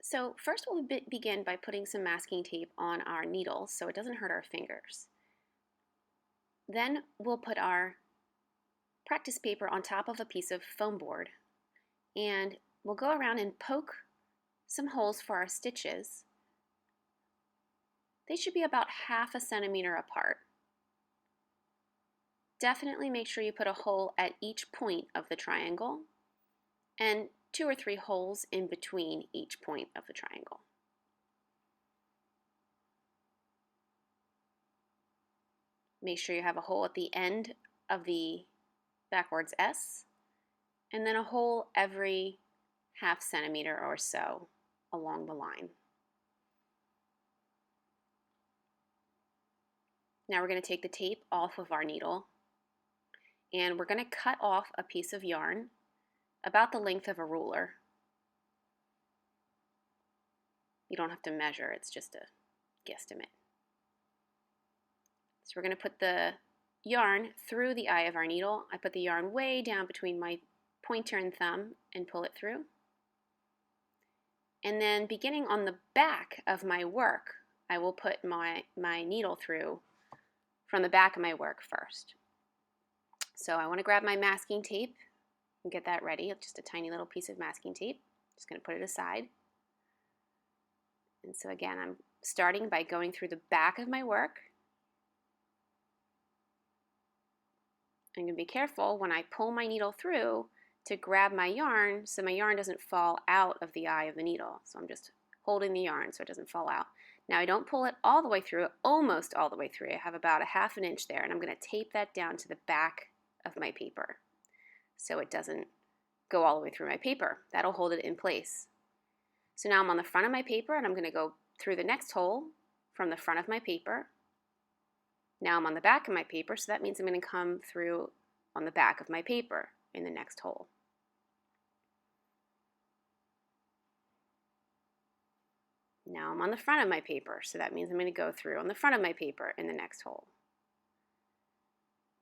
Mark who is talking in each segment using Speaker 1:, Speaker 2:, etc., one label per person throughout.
Speaker 1: So first we'll begin by putting some masking tape on our needles so it doesn't hurt our fingers. Then we'll put our practice paper on top of a piece of foam board and we'll go around and poke some holes for our stitches. They should be about 1/2 centimeter apart. Definitely make sure you put a hole at each point of the triangle and 2 or 3 holes in between each point of the triangle. Make sure you have a hole at the end of the backwards S, and then a hole every 1/2 centimeter or so along the line. Now we're going to take the tape off of our needle, and we're going to cut off a piece of yarn about the length of a ruler. You don't have to measure, it's just a guesstimate. So we're going to put the yarn through the eye of our needle. I put the yarn way down between my pointer and thumb and pull it through. And then beginning on the back of my work, I will put my needle through from the back of my work first. So I want to grab my masking tape and get that ready. Just a tiny little piece of masking tape. Just going to put it aside. And so again, I'm starting by going through the back of my work. I'm going to be careful when I pull my needle through to grab my yarn so my yarn doesn't fall out of the eye of the needle. So I'm just holding the yarn so it doesn't fall out. Now I don't pull it all the way through, almost all the way through. I have about a 1/2 inch there, and I'm going to tape that down to the back of my paper so it doesn't go all the way through my paper. That'll hold it in place. So now I'm on the front of my paper, and I'm going to go through the next hole from the front of my paper. Now I'm on the back of my paper, so that means I'm going to come through on the back of my paper in the next hole. Now I'm on the front of my paper, so that means I'm going to go through on the front of my paper in the next hole.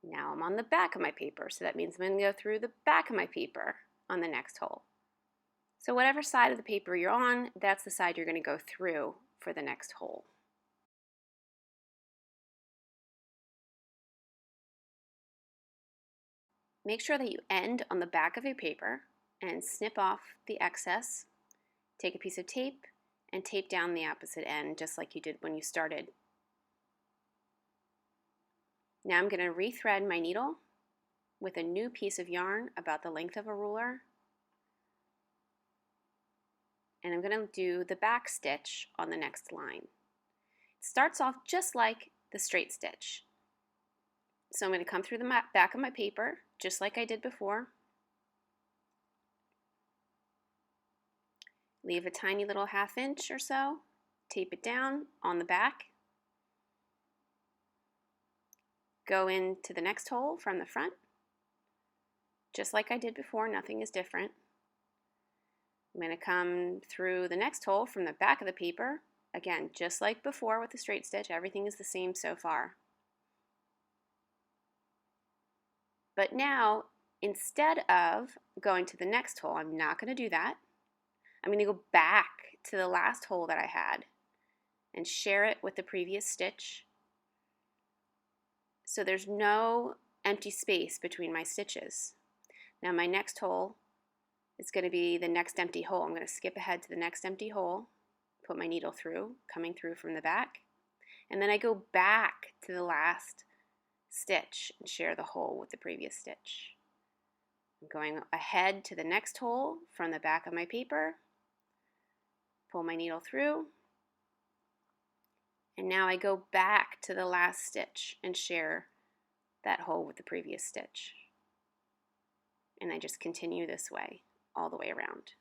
Speaker 1: Now I'm on the back of my paper, so that means I'm going to go through the back of my paper on the next hole. So whatever side of the paper you're on, that's the side you're going to go through for the next hole. Make sure that you end on the back of your paper and snip off the excess. Take a piece of tape and tape down the opposite end just like you did when you started. Now I'm going to rethread my needle with a new piece of yarn about the length of a ruler. And I'm going to do the back stitch on the next line. It starts off just like the straight stitch. So I'm going to come through the back of my paper just like I did before. Leave a tiny little 1/2 inch or so, tape it down on the back. Go into the next hole from the front, just like I did before, nothing is different. I'm going to come through the next hole from the back of the paper, again, just like before with the straight stitch, everything is the same so far. But now, instead of going to the next hole, I'm not going to do that. I'm going to go back to the last hole that I had and share it with the previous stitch. So there's no empty space between my stitches. Now my next hole is going to be the next empty hole. I'm going to skip ahead to the next empty hole, put my needle through, coming through from the back, and then I go back to the last stitch and share the hole with the previous stitch. I'm going ahead to the next hole from the back of my paper, pull my needle through, and now I go back to the last stitch and share that hole with the previous stitch. And I just continue this way all the way around.